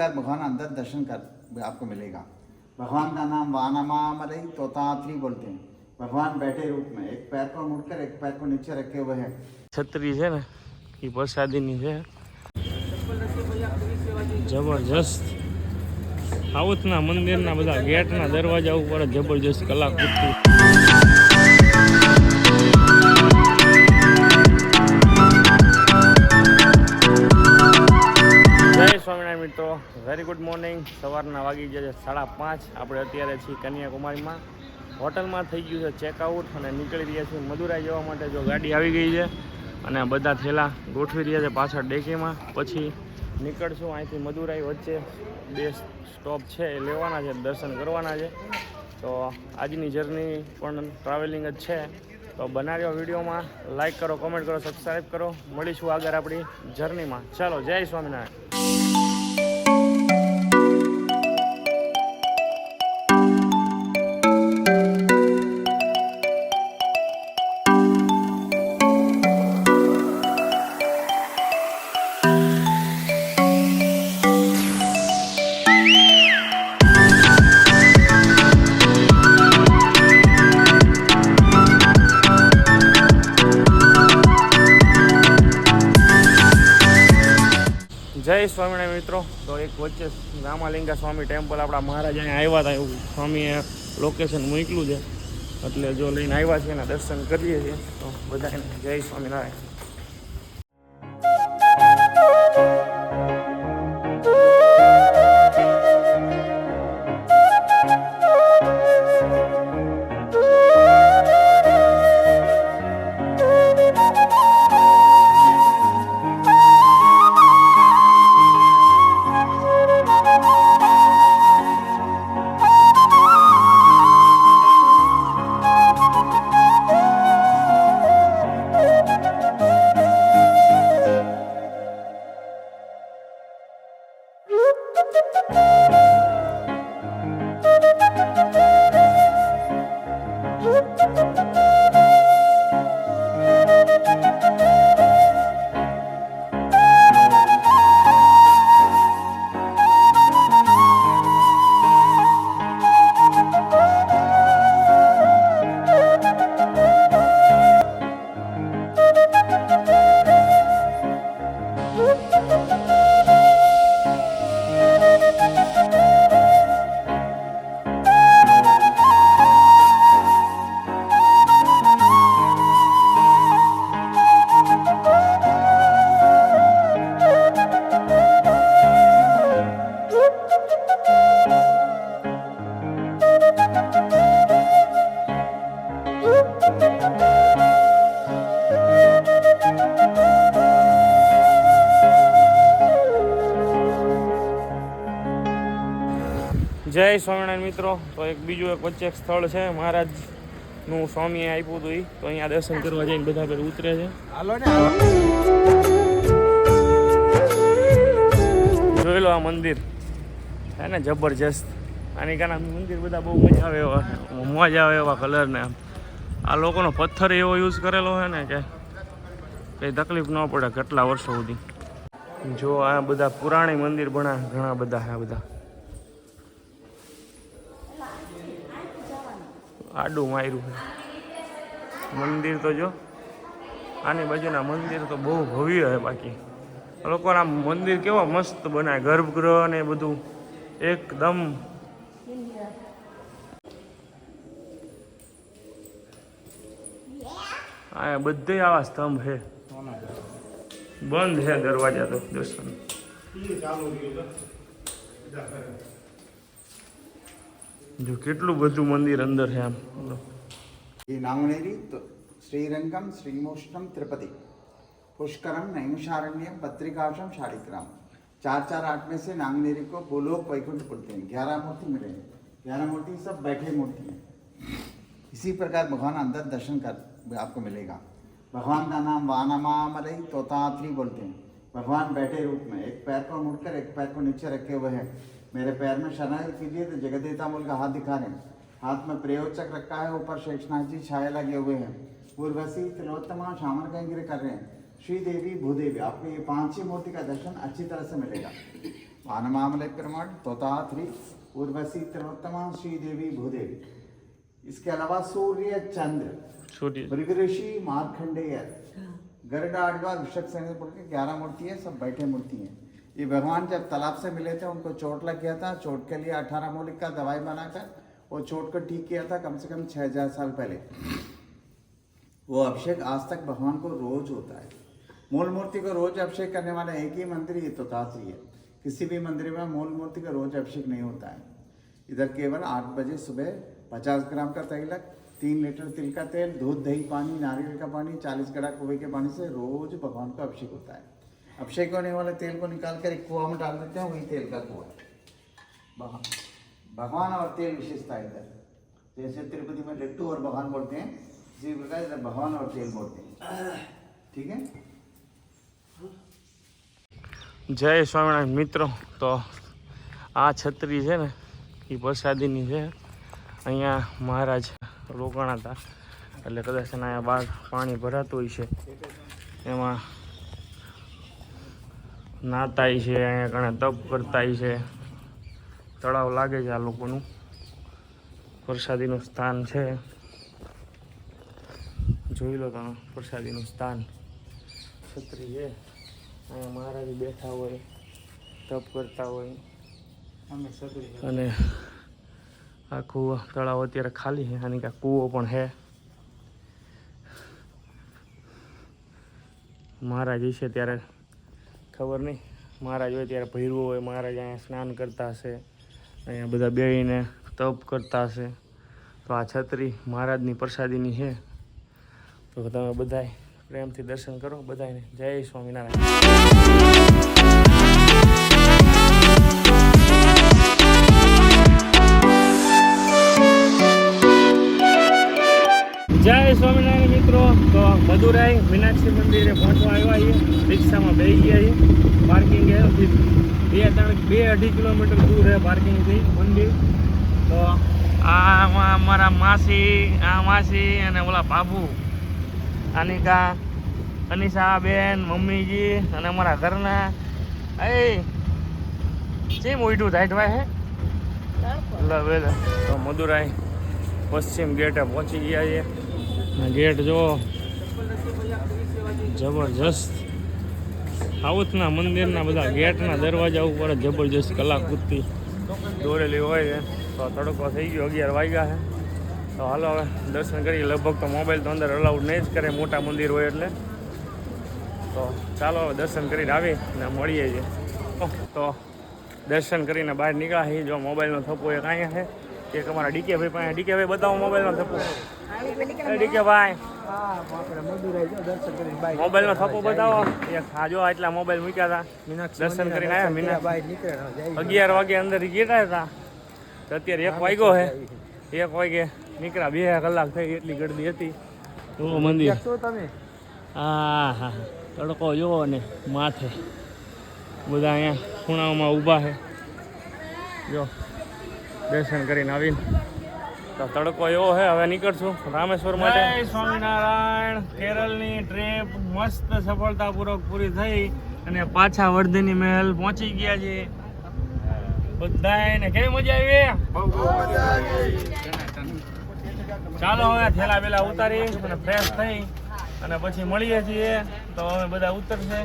प्रकार भगवान अंदर दर्शन कर आपको मिलेगा। भगवान का नाम वानमामलई तोतात्री बोलते हैं। भगवान बैठे रूप में एक पैर को मुड़कर एक पैर को नीचे रखे हुए हैं। छतरी है ना ये प्रसादी है जबरदस्त। साउथना मंदिरना बधा गेटना दरवाजा ઉપર जबरदस्त कलाकृति। जय स्वामिनारायण मित्रों, वेरी गुड मॉर्निंग। सवाરના વાગી જાય 5:30। આપણે અત્યારે છીએ કન્યાકુમારીમાં। હોટલમાં થઈ ગયું છે ચેકઆઉટ અને નીકળી રહ્યા છીએ મદુરાઈ જવા માટે। જો ગાડી આવી ગઈ છે અને બધા થેલા ગોઠવી રહ્યા છે પાછળ ડેકીમાં। પછી નીકળશું અહીંથી મદુરાઈ। વચ્ચે 2 સ્ટોપ છે એ લેવાના છે, દર્શન કરવાના છે। તો આજની જર્ની પણ ટ્રાવેલિંગ જ છે। તો બનાવ્યો વિડીયોમાં લાઈક કરો, કોમેન્ટ કરો, સબસ્ક્રાઈબ કરો। મળીશું આગળ આપણી જર્નીમાં। ચાલો, જય સ્વામિનારાયણ। જય સ્વામિનારાયણ મિત્રો। તો એક વચ્ચે રામાલિંગા સ્વામી ટેમ્પલ આપણા મહારાજ અહીંયા આવ્યા હતા એવું સ્વામીએ લોકેશન મૂક્યું છે, એટલે જો લઈને આવ્યા છે એના દર્શન કરીએ છીએ। તો બધાને જય સ્વામિનારાયણ। જય સ્વામિનારાયણ મિત્રો। તો એક બીજું એક વચ્ચે એક સ્થળ છે મહારાજનું સ્વામીએ આપ્યું હતું એ, તો અહીંયા દર્શન કરવા જઈને બધા પેલા ઉતરે છે। જોઈ લો આ મંદિર છે ને જબરજસ્ત। આની કારણે મંદિર બધા બહુ મજા આવે એવા, મજા આવે એવા કલરને। આ લોકોનો પથ્થર એવો યુઝ કરેલો છે ને કે કંઈ તકલીફ ન પડે કેટલા વર્ષો સુધી। જો આ બધા પુરાણી મંદિર ઘણા બધા છે। આ બધા આડું માર્યું છે મંદિર તો જો આની બાજુના મંદિર તો બહુ ભવ્ય છે। બાકી લોકોના મંદિર કેવા મસ્ત બનાવે, ગર્ભગૃહ ને બધું એકદમ। આ બધે આવા સ્તંભ છે, બંધ છે દરવાજા તો દર્શન। जो કેટલું બધું મંદિર અંદર છે આમ। ये नांगनेरी तो श्रीरंगम श्रीमोष्णम त्रिपति पुष्करम नैमिषारण्यम बद्रिकाश्रम शालिग्राम। 448 में से नांगनेरी को गोलोक वैकुंठ बोलते हैं। 11 मूर्ति मिलेंगे, 11 मूर्ति सब बैठे मूर्ति हैं। इसी प्रकार भगवान अंदर दर्शन कर आपको मिलेगा। भगवान का नाम वानमामलई तोतात्री बोलते हैं। भगवान बैठे रूप में एक पैर को मुड़कर एक पैर को नीचे रखे हुए हैं। मेरे पैर में शरणागति कीजिए तो जगदेता मूल का हाथ दिखा रहे हैं। हाथ में प्रयोजक रखा है, ऊपर शेषनाग जी छाया लगे हुए हैं। उर्वशी तिलोत्तमा शामर गंगिर कर रहे हैं। श्री देवी भूदेवी, आपको ये 5 ही मूर्ति का दर्शन अच्छी तरह से मिलेगा। आनमामले प्रमाण तोतात्री उर्वशी त्रिलोत्तमा श्री देवी भूदेवी। इसके अलावा सूर्य चंद्र सूर्य मृगऋषि मार्कंडेय गरुड़ाढ़वा ऋषभ सेन के 11 मूर्ति है, सब बैठे मूर्ति हैं। ये भगवान जब तालाब से मिले थे उनको चोट लग गया था, चोट के लिए 18 मूलिक का दवाई बनाकर वो चोट को ठीक किया था कम से कम 6000 साल पहले। वो अभिषेक आज तक भगवान को रोज होता है। मूल मूर्ति को रोज अभिषेक करने वाला एक ही मंदिर ये तोतात्री है। किसी भी मंदिर में मूल मूर्ति का रोज अभिषेक नहीं होता है। इधर केवल 8 बजे सुबह 50 ग्राम का तैलक, 3 लीटर तिल का तेल, दूध, दही, पानी, नारियल का पानी, 40 गड़ा कुएं के पानी से रोज भगवान का अभिषेक होता है। अभिषेक होने वाले तेल को निकाल कर एक कुआं में डाल देते हैं, वही तेल का कुआं है। भगवान और तेल विशेषता है इधर। जैसे तिरुपति में लड्डू और भगवान बोलते हैं, इसी प्रकार इधर भगवान और तेल बोलते हैं। ठीक है। जय स्वामिनारायण मित्रों। तो आ छतरी है ने એ પ્રસાદીની છે। અહીંયા મહારાજ રોકાણા હતા એટલે કદાચ એના અહીંયા બહાર પાણી ભરાતું હોય છે, એમાં નાતાય છે, અહીંયા ઘણા તપ કરતાય છે, તળાવ લાગે છે આ લોકોનું, પ્રસાદીનું સ્થાન છે। જોઈ લો તમે પ્રસાદીનું સ્થાન છત્રી છે। અહીંયા મહારાજ બેઠા હોય, તપ કરતા હોય અને આખું તળાવ અત્યારે ખાલી છે। આની કાંઈ કૂવો પણ છે। મહારાજ હશે ત્યારે ખબર નહીં, મહારાજ હોય ત્યારે ભૈરવો હોય, મહારાજ અહીંયા સ્નાન કરતા હશે, અહીંયા બધા બેહીને તપ કરતા હશે। તો આ છત્રી મહારાજની પ્રસાદીની છે, તો તમે બધાય પ્રેમથી દર્શન કરો બધાને। જય સ્વામિનારાયણ। જય સ્વામિનારાયણ મિત્રો। તો મદુરાઈ મીનાક્ષી મંદિરે પહોંચવા આવ્યા છીએ। રિક્ષામાં બેસી ગયા છીએ। પાર્કિંગ છે 2-2.5 કિલોમીટર દૂર છે પાર્કિંગથી મંદિર। તો આમાં અમારા માસી અને ઓલા બાબુ, આનિકા, અનિશા બેન, મમ્મીજી અને અમારા ઘરના કેમ ઉઠું થાય હે લે। તો મદુરાઈ પશ્ચિમ ગેટે પહોંચી ગયા છીએ। ગેટ જો જબરજસ્ત, સાઉથના મંદિરના બધા ગેટના દરવાજા ઉપર જબરજસ્ત કલાકૃતિ દોરેલી હોય છે। તો તડકો થઈ ગયો, 11 વાગ્યા છે। તો હાલો હવે દર્શન કરી। લગભગ તો મોબાઈલ તો અંદર અલાઉડ નહીં જ કરે, મોટા મંદિર હોય એટલે। તો ચાલો હવે દર્શન કરીને આવી ને મળીએ છીએ। તો દર્શન કરીને બહાર નીકળ્યા છીએ। જો મોબાઈલનો થપ્પો એક અહીંયા છે, એક અમારા ડીકે ભાઈ પાસે। ડીકે ભાઈ બતાવો મોબાઈલનો થપ્પો। ડીકે ભાઈ મોબાઈલનો થપ્પો બતાવો એક। હા જો આટલા મોબાઈલ મૂક્યા હતા, દર્શન કરીને આવ્યા। 11 વાગે અંદર ગયા હતા, તો અત્યારે 1 વાગ્યો છે। 1 વાગે નીકળ્યા, 2 કલાક થઈ, એટલી ગળદી હતી। ઓ મંદિર, હા હા, તડકો જોવો ને માથે, બધા અહીંયા ખૂણાઓમાં ઊભા છે। જો દર્શન કરીને આવીને તો તડકો એવો છે। હવે નીકળશું રામેશ્વર માટે। જય સ્વામિનારાયણ। કેરળની ટ્રીપ મસ્ત સફળતાપૂર્વક પૂરી થઈ અને પાછા વર્ધની મહેલ પહોંચી ગયા છીએ બધાને। કેવી મજા આવી? ચાલો હવે થેલા બેલા ઉતારી અને ફ્રેશ થઈ અને પછી મળીએ છીએ। તો હવે બધા ઉતરશે।